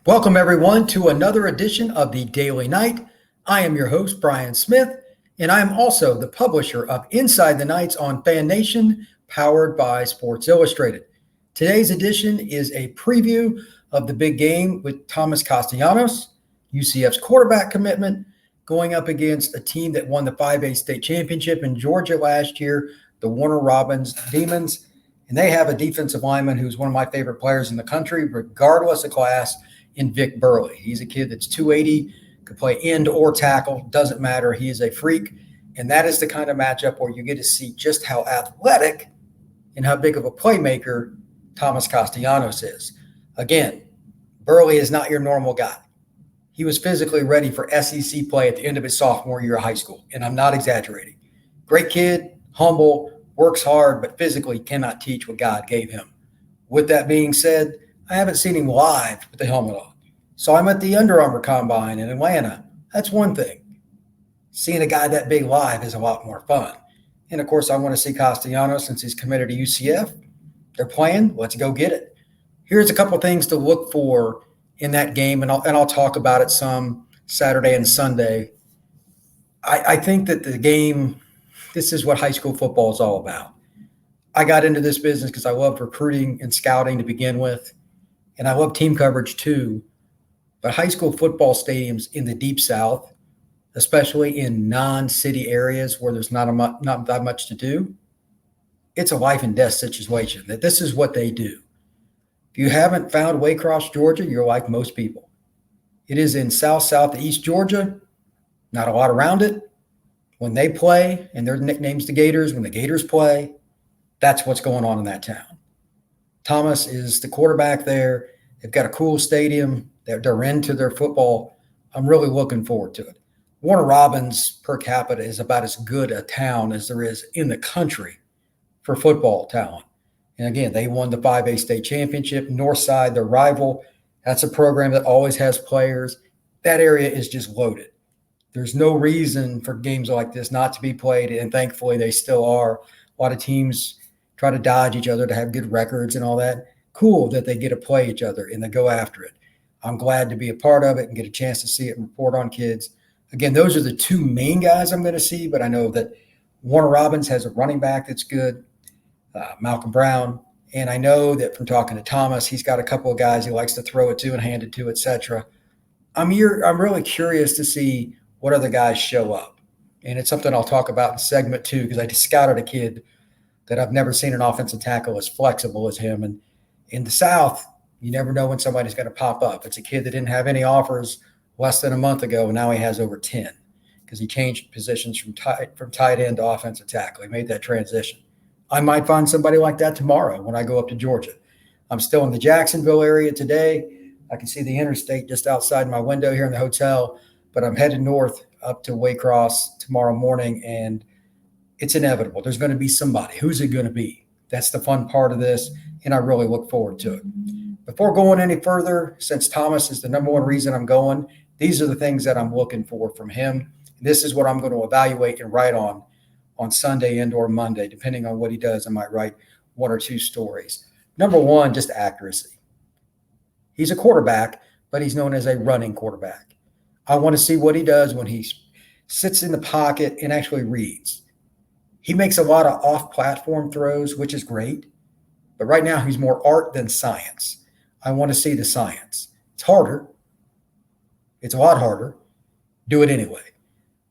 Welcome, everyone, to another edition of the Daily Night. I am your host, Brian Smith, and I am also the publisher of Inside the Nights on Fan Nation, powered by Sports Illustrated. Today's edition is a preview of the big game with Thomas Castellanos, UCF's quarterback commitment, going up against a team that won the 5A state championship in Georgia last year, the Warner Robins Demons. And they have a defensive lineman who's one of my favorite players in the country, regardless of class, in Vic Burley. He's a kid that's 280, could play end or tackle, doesn't matter. He is a freak. And that is the kind of matchup where you get to see just how athletic and how big of a playmaker Thomas Castellanos is. Again, Burley is not your normal guy. He was physically ready for SEC play at the end of his sophomore year of high school, and I'm not exaggerating. Great kid, humble, works hard, but physically cannot teach what God gave him. With that being said, I haven't seen him live with the helmet on. So I'm at the Under Armour Combine in Atlanta. That's one thing. Seeing a guy that big live is a lot more fun. And, of course, I want to see Castellanos since he's committed to UCF. They're playing. Let's go get it. Here's a couple things to look for in that game, and I'll talk about it some Saturday and Sunday. I think that the game – this is what high school football is all about. I got into this business because I loved recruiting and scouting to begin with, and I love team coverage too. But high school football stadiums in the Deep South, especially in non-city areas where there's not that much to do, it's a life and death situation. That this is what they do. If you haven't found Waycross, Georgia, you're like most people. It is in southeast Georgia, not a lot around it. When they play, and their nickname's the Gators, when the Gators play, that's what's going on in that town. Thomas is the quarterback there. They've got a cool stadium. They're into their football. I'm really looking forward to it. Warner Robins per capita is about as good a town as there is in the country for football talent. And again, they won the 5A state championship. Northside, their rival, that's a program that always has players. That area is just loaded. There's no reason for games like this not to be played, and thankfully they still are. A lot of teams try to dodge each other to have good records and all that. Cool that they get to play each other and they go after it. I'm glad to be a part of it and get a chance to see it and report on kids. Again, those are the two main guys I'm going to see, but I know that Warner Robins has a running back that's good, Malcolm Brown. And I know that from talking to Thomas, he's got a couple of guys he likes to throw it to and hand it to, et cetera. I'm really curious to see what other guys show up. And it's something I'll talk about in segment 2 because I just scouted a kid that I've never seen an offensive tackle as flexible as him. And in the South, you never know when somebody's going to pop up. It's a kid that didn't have any offers less than a month ago, and now he has over 10 because he changed positions from tight end to offensive tackle. He made that transition. I might find somebody like that tomorrow when I go up to Georgia. I'm still in the Jacksonville area today. I can see the interstate just outside my window here in the hotel, but I'm headed north up to Waycross tomorrow morning, and it's inevitable. There's going to be somebody. Who's it going to be? That's the fun part of this, and I really look forward to it. Before going any further, since Thomas is the number one reason I'm going, these are the things that I'm looking for from him. This is what I'm going to evaluate and write on Sunday and or Monday. Depending on what he does, I might write one or two stories. Number one, just accuracy. He's a quarterback, but he's known as a running quarterback. I want to see what he does when he sits in the pocket and actually reads. He makes a lot of off-platform throws, which is great. But right now, he's more art than science. I want to see the science. It's harder. It's a lot harder. Do it anyway.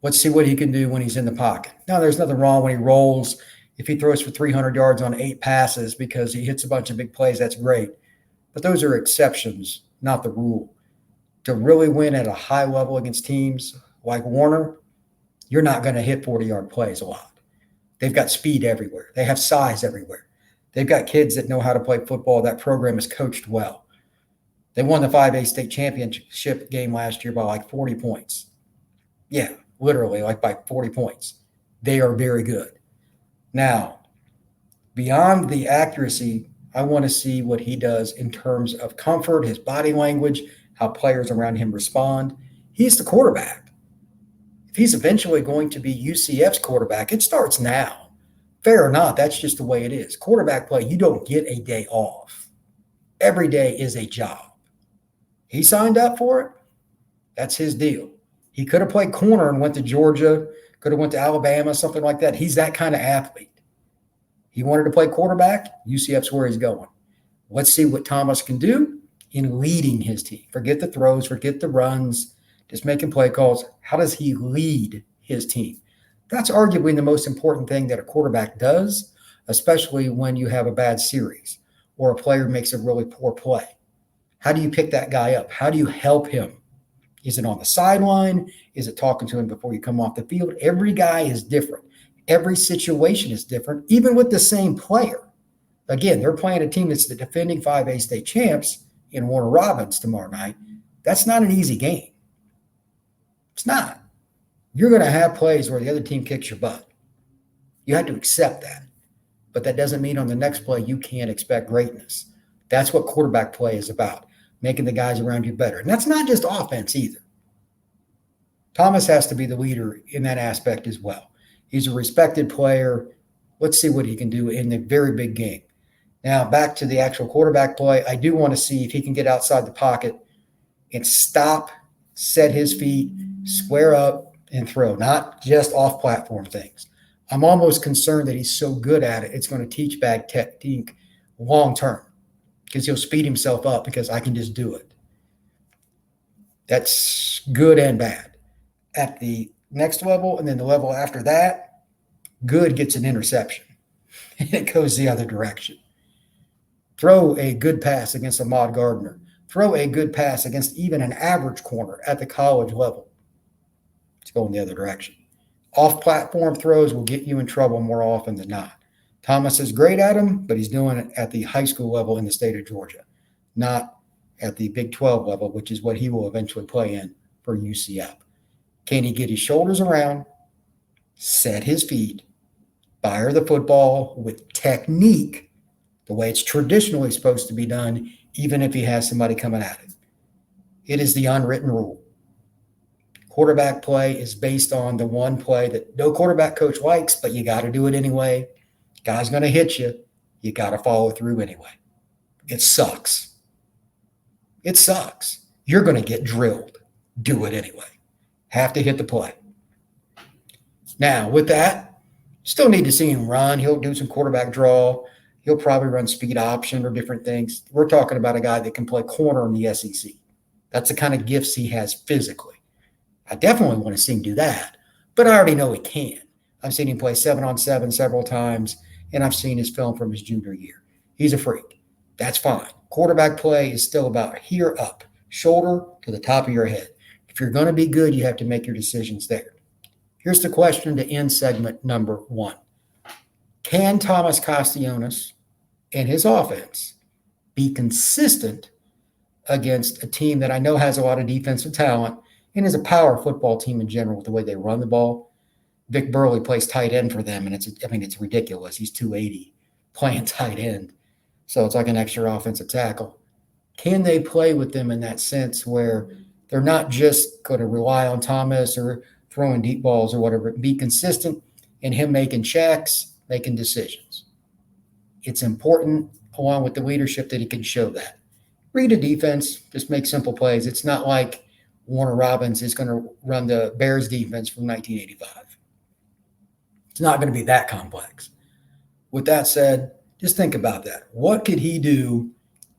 Let's see what he can do when he's in the pocket. Now, there's nothing wrong when he rolls. If he throws for 300 yards on 8 passes because he hits a bunch of big plays, that's great. But those are exceptions, not the rule. To really win at a high level against teams like Warner, you're not going to hit 40-yard plays a lot. They've got speed everywhere. They have size everywhere. They've got kids that know how to play football. That program is coached well. They won the 5A state championship game last year by like 40 points. Yeah, literally like by 40 points. They are very good. Now, beyond the accuracy, I want to see what he does in terms of comfort, his body language, how players around him respond. He's the quarterback. If he's eventually going to be UCF's quarterback, it starts now. Fair or not, that's just the way it is. Quarterback play, you don't get a day off. Every day is a job. He signed up for it. That's his deal. He could have played corner and went to Georgia, could have went to Alabama, something like that. He's that kind of athlete. He wanted to play quarterback. UCF's where he's going. Let's see what Thomas can do in leading his team. Forget the throws, forget the runs, just making play calls. How does he lead his team? That's arguably the most important thing that a quarterback does, especially when you have a bad series or a player makes a really poor play. How do you pick that guy up? How do you help him? Is it on the sideline? Is it talking to him before you come off the field? Every guy is different. Every situation is different, even with the same player. Again, they're playing a team that's the defending 5A state champs in Warner Robins tomorrow night. That's not an easy game. It's not. You're going to have plays where the other team kicks your butt. You have to accept that. But that doesn't mean on the next play you can't expect greatness. That's what quarterback play is about, making the guys around you better. And that's not just offense either. Thomas has to be the leader in that aspect as well. He's a respected player. Let's see what he can do in the very big game. Now, back to the actual quarterback play, I do want to see if he can get outside the pocket and stop, set his feet, square up, and throw, not just off-platform things. I'm almost concerned that he's so good at it, it's going to teach bad technique long-term because he'll speed himself up because I can just do it. That's good and bad. At the next level and then the level after that, good gets an interception. And it goes the other direction. Throw a good pass against Ahmad Gardner. Throw a good pass against even an average corner at the college level. It's going the other direction. Off-platform throws will get you in trouble more often than not. Thomas is great at them, but he's doing it at the high school level in the state of Georgia, not at the Big 12 level, which is what he will eventually play in for UCF. Can he get his shoulders around, set his feet, fire the football with technique, the way it's traditionally supposed to be done, even if he has somebody coming at it? It is the unwritten rule. Quarterback play is based on the one play that no quarterback coach likes, but you got to do it anyway. Guy's going to hit you. You got to follow through anyway. It sucks. It sucks. You're going to get drilled. Do it anyway. Have to hit the play. Now, with that, still need to see him run. He'll do some quarterback draw. He'll probably run speed option or different things. We're talking about a guy that can play corner in the SEC. That's the kind of gifts he has physically. I definitely want to see him do that, but I already know he can. I've seen him play 7-on-7 several times, and I've seen his film from his junior year. He's a freak. That's fine. Quarterback play is still about here up, shoulder to the top of your head. If you're going to be good, you have to make your decisions there. Here's the question to end segment number 1. Can Thomas Castellanos and his offense be consistent against a team that I know has a lot of defensive talent and is a power football team in general with the way they run the ball? Vic Burley plays tight end for them, and it's ridiculous. He's 280 playing tight end. So it's like an extra offensive tackle. Can they play with them in that sense where they're not just going to rely on Thomas or throwing deep balls or whatever, be consistent in him making checks, making decisions? It's important, along with the leadership, that he can show that. Read a defense, just make simple plays. It's not like Warner Robins is going to run the Bears defense from 1985. It's not going to be that complex. With that said, just think about that. What could he do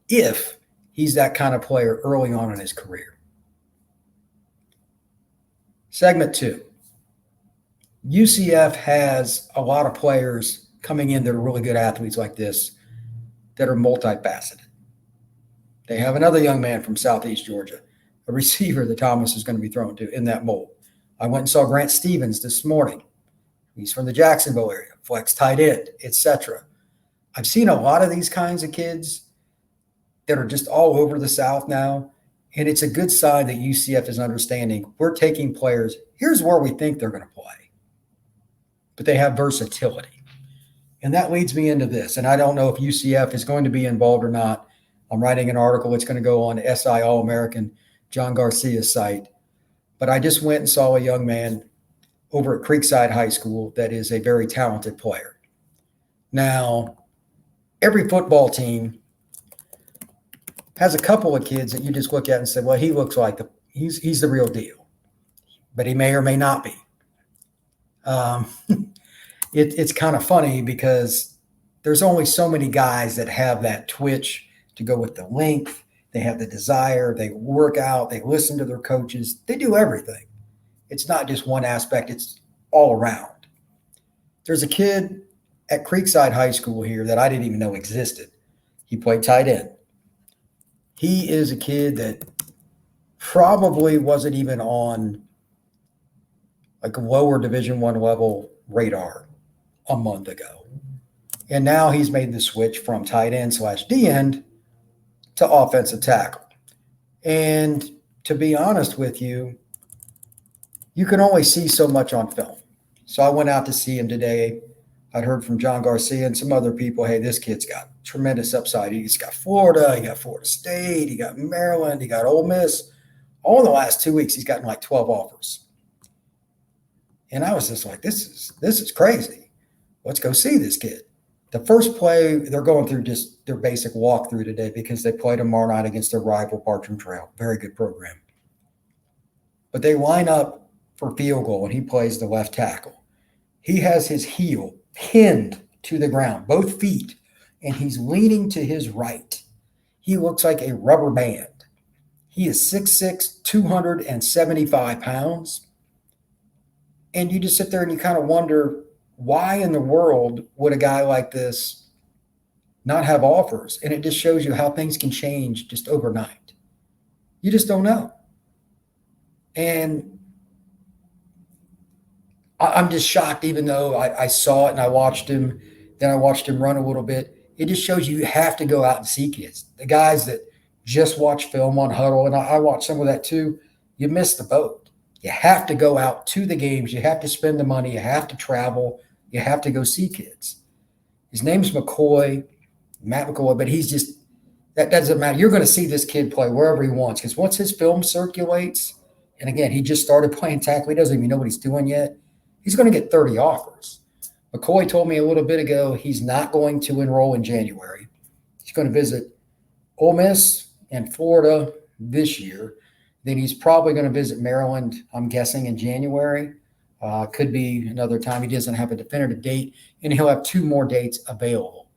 if he's that kind of player early on in his career? Segment 2. UCF has a lot of players coming in that are really good athletes like this that are multifaceted. They have another young man from Southeast Georgia, a receiver that Thomas is going to be thrown to in that mold. I went and saw Grant Stevens this morning. He's from the Jacksonville area, flex tight end, etc. I've seen a lot of these kinds of kids that are just all over the South now, and it's a good sign that UCF is understanding we're taking players. Here's where we think they're going to play, but they have versatility. And that leads me into this, and I don't know if UCF is going to be involved or not. I'm writing an article. It's going to go on SI All-American, John Garcia's site. But I just went and saw a young man over at Creekside High School that is a very talented player. Now, every football team has a couple of kids that you just look at and say, well, he looks like he's the real deal, but he may or may not be. It's kind of funny because there's only so many guys that have that twitch to go with the length. They have the desire. They work out. They listen to their coaches. They do everything. It's not just one aspect. It's all around. There's a kid at Creekside High School here that I didn't even know existed. He played tight end. He is a kid that probably wasn't even on like a lower Division I level radar a month ago. And now he's made the switch from tight end / D end to offensive tackle. And to be honest with you, you can only see so much on film. So I went out to see him today. I'd heard from John Garcia and some other people, hey, this kid's got tremendous upside. He's got Florida, he got Florida State, he got Maryland, he got Ole Miss. All in the last 2 weeks, he's gotten like 12 offers. And I was just like, this is crazy. Let's go see this kid. The first play, they're going through just their basic walkthrough today because they play tomorrow night against their rival, Bartram Trail. Very good program. But they line up for field goal, and he plays the left tackle. He has his heel pinned to the ground, both feet, and he's leaning to his right. He looks like a rubber band. He is 6'6", 275 pounds. And you just sit there and you kind of wonder, why in the world would a guy like this not have offers? And it just shows you how things can change just overnight. You just don't know. And I'm just shocked, even though I saw it and I watched him, then I watched him run a little bit. It just shows you have to go out and see kids. The guys that just watch film on Huddle, and I watch some of that too, you miss the boat. You have to go out to the games. You have to spend the money. You have to travel. You have to go see kids. His name's McCoy, Matt McCoy, but he's just – that doesn't matter. You're going to see this kid play wherever he wants because once his film circulates, and again, he just started playing tackle. He doesn't even know what he's doing yet. He's going to get 30 offers. McCoy told me a little bit ago he's not going to enroll in January. He's going to visit Ole Miss and Florida this year. Then he's probably going to visit Maryland, I'm guessing, in January. Could be another time. He doesn't have a definitive date, and he'll have 2 more dates available.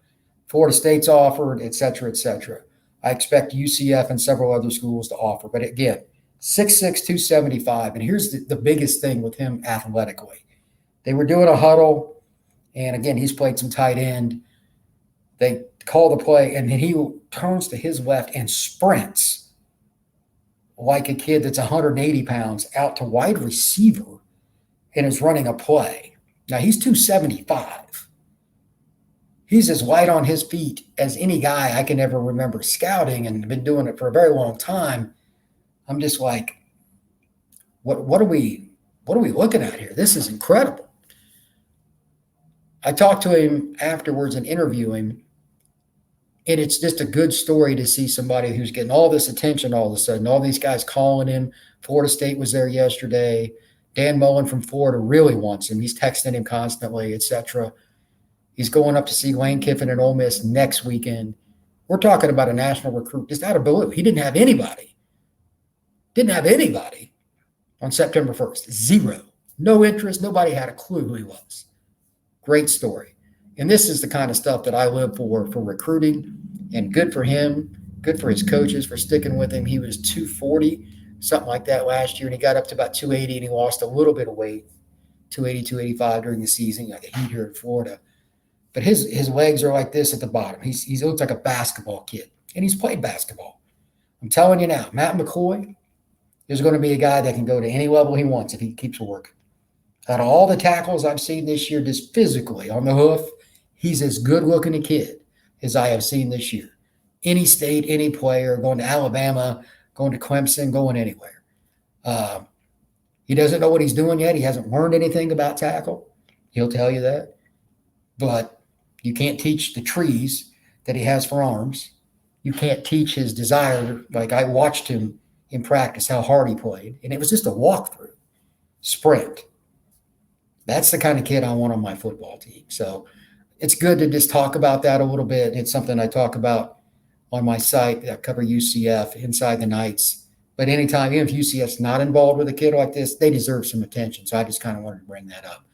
Florida State's offered, et cetera, et cetera. I expect UCF and several other schools to offer. But again, 6'6", 275. And here's the biggest thing with him athletically. They were doing a huddle, and again, he's played some tight end. They call the play, and then he turns to his left and sprints like a kid that's 180 pounds out to wide receiver and is running a play. Now, he's 275. He's as light on his feet as any guy I can ever remember scouting and been doing it for a very long time. I'm just like, what are we looking at here? This is incredible. I talked to him afterwards and interview him, and it's just a good story to see somebody who's getting all this attention all of a sudden. All these guys calling him. Florida State was there yesterday. Dan Mullen from Florida really wants him. He's texting him constantly, et cetera. He's going up to see Lane Kiffin and Ole Miss next weekend. We're talking about a national recruit just out of blue. He didn't have anybody. On September 1st. 0. No interest. Nobody had a clue who he was. Great story. And this is the kind of stuff that I live for recruiting. And good for him, good for his coaches for sticking with him. He was 240, something like that last year, and he got up to about 280, and he lost a little bit of weight, 280, 285 during the season, like a heat here in Florida. But his legs are like this at the bottom. He looks like a basketball kid, and he's played basketball. I'm telling you now, Matt McCoy is going to be a guy that can go to any level he wants if he keeps working. Out of all the tackles I've seen this year, just physically on the hoof, he's as good-looking a kid as I have seen this year. Any state, any player, going to Alabama, going to Clemson, going anywhere. He doesn't know what he's doing yet. He hasn't learned anything about tackle. He'll tell you that. But you can't teach the trees that he has for arms. You can't teach his desire. Like I watched him in practice, how hard he played. And it was just a walkthrough, sprint. That's the kind of kid I want on my football team. So it's good to just talk about that a little bit. It's something I talk about on my site that cover UCF inside the Knights. But anytime, even if UCF's not involved with a kid like this, they deserve some attention. So I just kind of wanted to bring that up.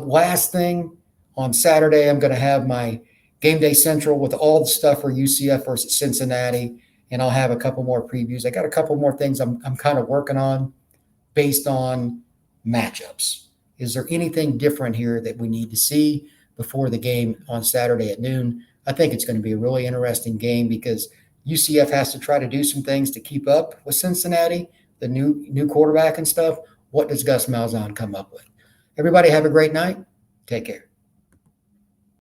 Last thing, on Saturday, I'm going to have my Game Day Central with all the stuff for UCF versus Cincinnati, and I'll have a couple more previews. I got a couple more things I'm kind of working on based on matchups. Is there anything different here that we need to see before the game on Saturday at noon? I think it's going to be a really interesting game because UCF has to try to do some things to keep up with Cincinnati, the new quarterback and stuff. What does Gus Malzahn come up with? Everybody have a great night. Take care.